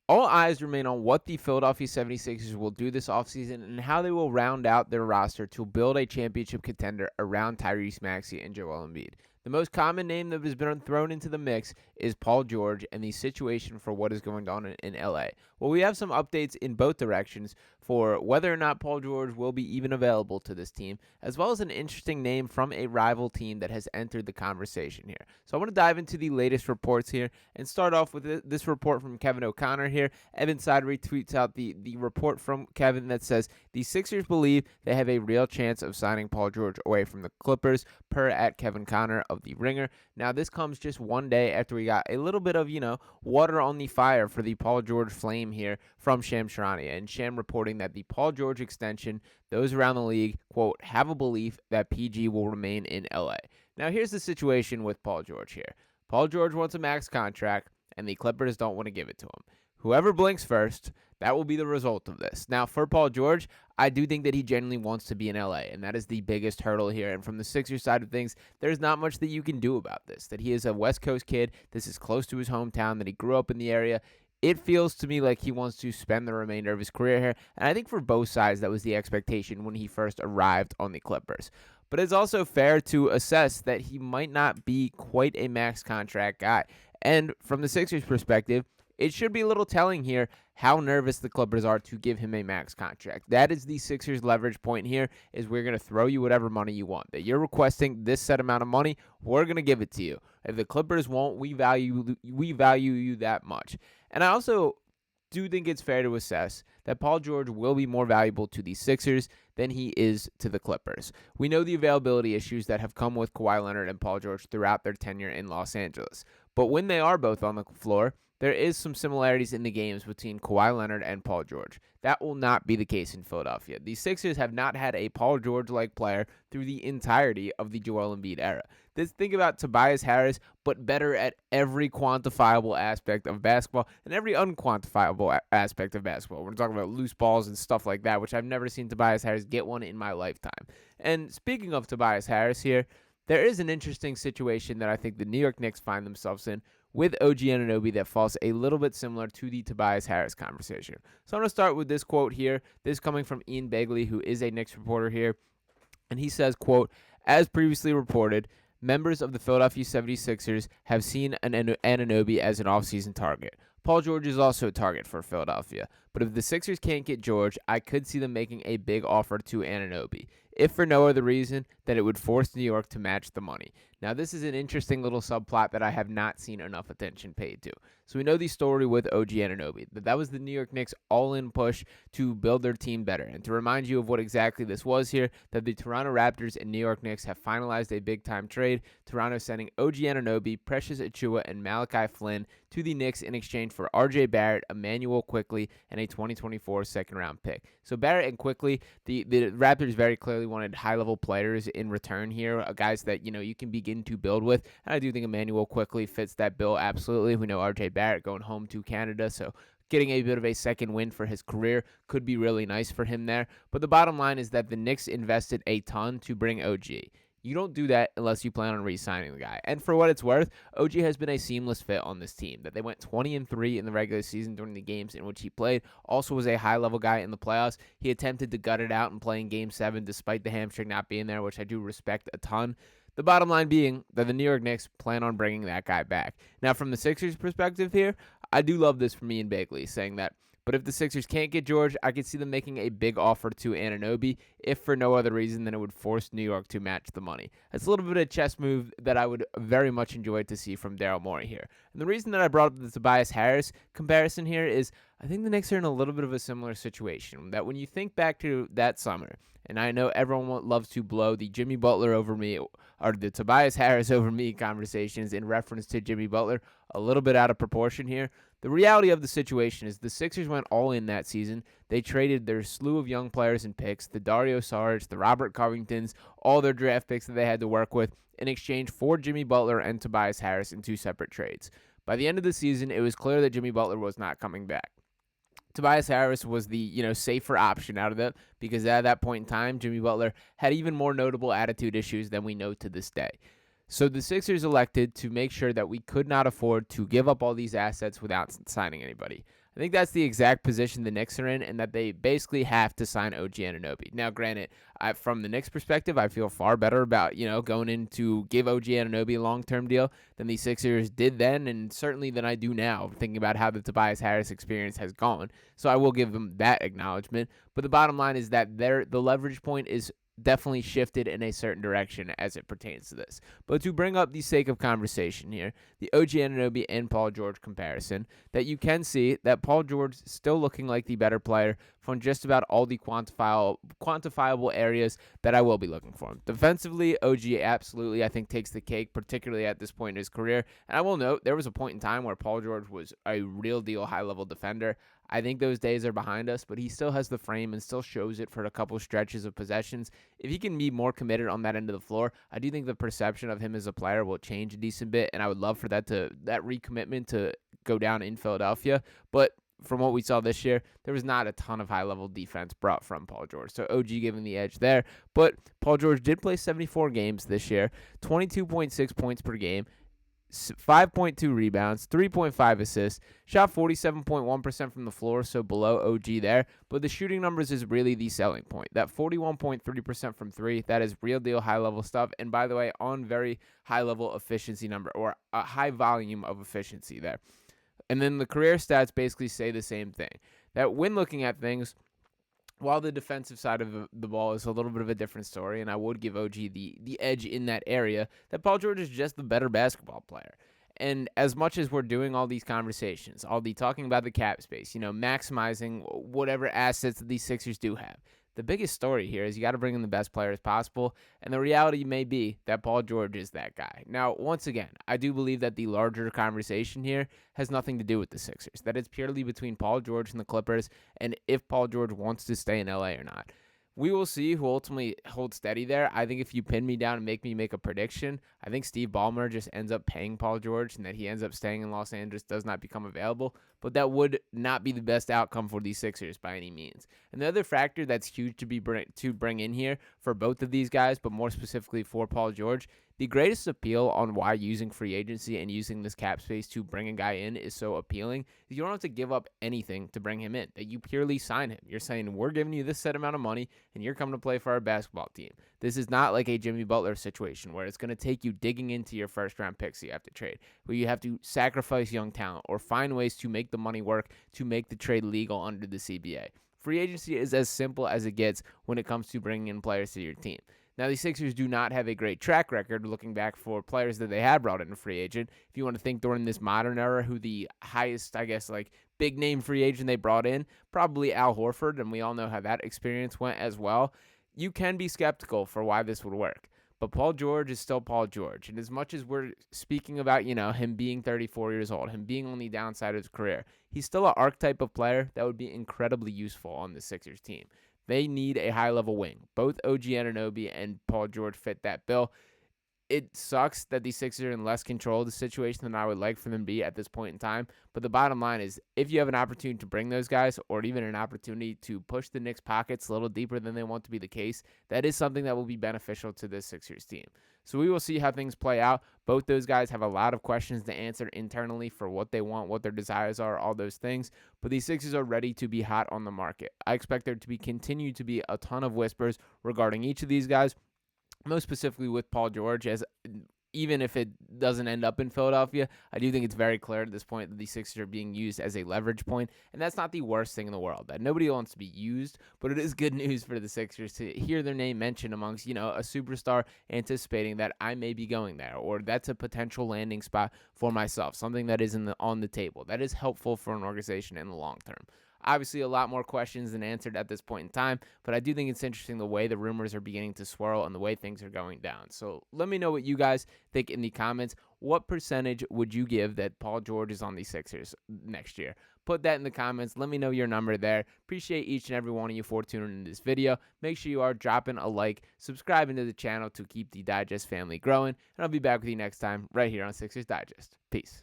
All eyes remain on what the Philadelphia 76ers will do this offseason and how they will round out their roster to build a championship contender around Tyrese Maxey and Joel Embiid. The most common name that has been thrown into the mix is Paul George and the situation for what is going on in LA. Well, we have some updates in both directions for whether or not Paul George will be even available to this team, as well as an interesting name from a rival team that has entered the conversation here. So I want to dive into the latest reports here and start off with this report from Kevin O'Connor here. Evan Side retweets out the report from Kevin that says the Sixers believe they have a real chance of signing Paul George away from the Clippers, per at Kevin Connor of The Ringer. Now, this comes just one day after we got a little bit of, water on the fire for the Paul George flame here from Shams Charania. And Sham reporting that the Paul George extension, those around the league, quote, have a belief that PG will remain in LA. Now, here's the situation with Paul George here. Paul George wants a max contract, and the Clippers don't want to give it to him. Whoever blinks first, that will be the result of this. Now, for Paul George, I do think that he genuinely wants to be in LA, and that is the biggest hurdle here. And from the Sixers side of things, there's not much that you can do about this. That he is a West Coast kid, this is close to his hometown, that he grew up in the area. It feels to me like he wants to spend the remainder of his career here, and I think for both sides, that was the expectation when he first arrived on the Clippers. But it's also fair to assess that he might not be quite a max contract guy. And from the Sixers' perspective, it should be a little telling here how nervous the Clippers are to give him a max contract. That is the Sixers' leverage point here, is we're going to throw you whatever money you want. That you're requesting this set amount of money, we're going to give it to you. If the Clippers won't, we value you that much. And I also do think it's fair to assess that Paul George will be more valuable to the Sixers than he is to the Clippers. We know the availability issues that have come with Kawhi Leonard and Paul George throughout their tenure in Los Angeles. But when they are both on the floor, there is some similarities in the games between Kawhi Leonard and Paul George. That will not be the case in Philadelphia. The Sixers have not had a Paul George-like player through the entirety of the Joel Embiid era. Think about Tobias Harris, but better at every quantifiable aspect of basketball and every unquantifiable aspect of basketball. We're talking about loose balls and stuff like that, which I've never seen Tobias Harris get one in my lifetime. And speaking of Tobias Harris here, there is an interesting situation that I think the New York Knicks find themselves in with OG Anunoby that falls a little bit similar to the Tobias Harris conversation. So I'm going to start with this quote here. This coming from Ian Begley, who is a Knicks reporter here. And he says, quote, as previously reported, members of the Philadelphia 76ers have seen Anunoby as an offseason target. Paul George is also a target for Philadelphia. But if the Sixers can't get George, I could see them making a big offer to Anunoby. If for no other reason, then it would force New York to match the money. Now, this is an interesting little subplot that I have not seen enough attention paid to. So we know the story with OG Anunoby. That was the New York Knicks all-in push to build their team better. And to remind you of what exactly this was here, that the Toronto Raptors and New York Knicks have finalized a big-time trade. Toronto sending OG Anunoby, Precious Achiuwa, and Malachi Flynn to the Knicks in exchange for RJ Barrett, Emmanuel Quickley, and a 2024 second-round pick. So Barrett and Quickley, the Raptors very clearly wanted high-level players in return here, guys that, you can begin to build with. And I do think Emmanuel Quickley fits that bill absolutely. We know RJ Barrett going home to Canada, so getting a bit of a second win for his career could be really nice for him there. But the bottom line is that the Knicks invested a ton to bring OG. You don't do that unless you plan on re-signing the guy. And for what it's worth, OG has been a seamless fit on this team. That they went 20-3 in the regular season during the games in which he played. Also was a high-level guy in the playoffs. He attempted to gut it out and play in Game 7 despite the hamstring not being there, which I do respect a ton. The bottom line being that the New York Knicks plan on bringing that guy back. Now, from the Sixers' perspective here, I do love this from Ian Begley, saying that, but if the Sixers can't get George, I could see them making a big offer to Anunoby, if for no other reason than it would force New York to match the money. That's a little bit of a chess move that I would very much enjoy to see from Daryl Morey here. And the reason that I brought up the Tobias Harris comparison here is I think the Knicks are in a little bit of a similar situation. That when you think back to that summer, and I know everyone loves to blow the Jimmy Butler over me or the Tobias Harris over me conversations in reference to Jimmy Butler a little bit out of proportion here. The reality of the situation is the Sixers went all in that season. They traded their slew of young players and picks, the Dario Saric, the Robert Covingtons, all their draft picks that they had to work with in exchange for Jimmy Butler and Tobias Harris in two separate trades. By the end of the season, it was clear that Jimmy Butler was not coming back. Tobias Harris was the, safer option out of them because at that point in time, Jimmy Butler had even more notable attitude issues than we know to this day. So the Sixers elected to make sure that we could not afford to give up all these assets without signing anybody. I think that's the exact position the Knicks are in, and that they basically have to sign OG Anunoby. Now, granted, from the Knicks' perspective, I feel far better about going in to give OG Anunoby a long-term deal than the Sixers did then, and certainly than I do now, thinking about how the Tobias Harris experience has gone. So I will give them that acknowledgement. But the bottom line is that the leverage point is definitely shifted in a certain direction as it pertains to this. But to bring up the sake of conversation here, the OG Anunoby and Paul George comparison, that you can see that Paul George is still looking like the better player from just about all the quantifiable areas that I will be looking for him. Defensively, OG absolutely, I think, takes the cake, particularly at this point in his career. And I will note, there was a point in time where Paul George was a real deal high-level defender. I think those days are behind us, but he still has the frame and still shows it for a couple stretches of possessions. If he can be more committed on that end of the floor, I do think the perception of him as a player will change a decent bit, and I would love for that recommitment to go down in Philadelphia. But from what we saw this year, there was not a ton of high-level defense brought from Paul George. So OG giving the edge there. But Paul George did play 74 games this year, 22.6 points per game, 5.2 rebounds, 3.5 assists, shot 47.1% from the floor, so below OG there. But the shooting numbers is really the selling point. That 41.3% from three, that is real deal high-level stuff. And by the way, on very high-level efficiency number, or a high volume of efficiency there. And then the career stats basically say the same thing. That when looking at things, while the defensive side of the ball is a little bit of a different story, and I would give OG the edge in that area, that Paul George is just the better basketball player. And as much as we're doing all these conversations, all the talking about the cap space, maximizing whatever assets that these Sixers do have, the biggest story here is you got to bring in the best players possible, and the reality may be that Paul George is that guy. Now, once again, I do believe that the larger conversation here has nothing to do with the Sixers, that it's purely between Paul George and the Clippers, and if Paul George wants to stay in LA or not. We will see who ultimately holds steady there. I think if you pin me down and make me make a prediction, I think Steve Ballmer just ends up paying Paul George and that he ends up staying in Los Angeles, does not become available. But that would not be the best outcome for these Sixers by any means. And the other factor that's huge to bring in here for both of these guys, but more specifically for Paul George, the greatest appeal on why using free agency and using this cap space to bring a guy in is so appealing is you don't have to give up anything to bring him in. That you purely sign him. You're saying, we're giving you this set amount of money and you're coming to play for our basketball team. This is not like a Jimmy Butler situation where it's going to take you digging into your first round picks you have to trade, where you have to sacrifice young talent or find ways to make the money work to make the trade legal under the CBA. Free agency is as simple as it gets when it comes to bringing in players to your team. Now, the Sixers do not have a great track record looking back for players that they have brought in a free agent. If you want to think during this modern era, who the highest, big name free agent they brought in, probably Al Horford, and we all know how that experience went as well. You can be skeptical for why this would work. But Paul George is still Paul George. And as much as we're speaking about, him being 34 years old, him being on the downside of his career, he's still an archetype of player that would be incredibly useful on the Sixers team. They need a high-level wing. Both OG Anunoby and Paul George fit that bill. It sucks that the Sixers are in less control of the situation than I would like for them to be at this point in time. But the bottom line is, if you have an opportunity to bring those guys, or even an opportunity to push the Knicks' pockets a little deeper than they want to be the case, that is something that will be beneficial to this Sixers team. So we will see how things play out. Both those guys have a lot of questions to answer internally for what they want, what their desires are, all those things. But these Sixers are ready to be hot on the market. I expect there to continue to be a ton of whispers regarding each of these guys, most specifically with Paul George, as even if it doesn't end up in Philadelphia, I do think it's very clear at this point that the Sixers are being used as a leverage point, and that's not the worst thing in the world. That nobody wants to be used, but it is good news for the Sixers to hear their name mentioned amongst, a superstar anticipating that I may be going there, or that's a potential landing spot for myself, something that is on the table. That is helpful for an organization in the long term. Obviously, a lot more questions than answered at this point in time, but I do think it's interesting the way the rumors are beginning to swirl and the way things are going down. So let me know what you guys think in the comments. What percentage would you give that Paul George is on the Sixers next year? Put that in the comments. Let me know your number there. Appreciate each and every one of you for tuning in this video. Make sure you are dropping a like, subscribing to the channel to keep the Digest family growing, and I'll be back with you next time right here on Sixers Digest. Peace.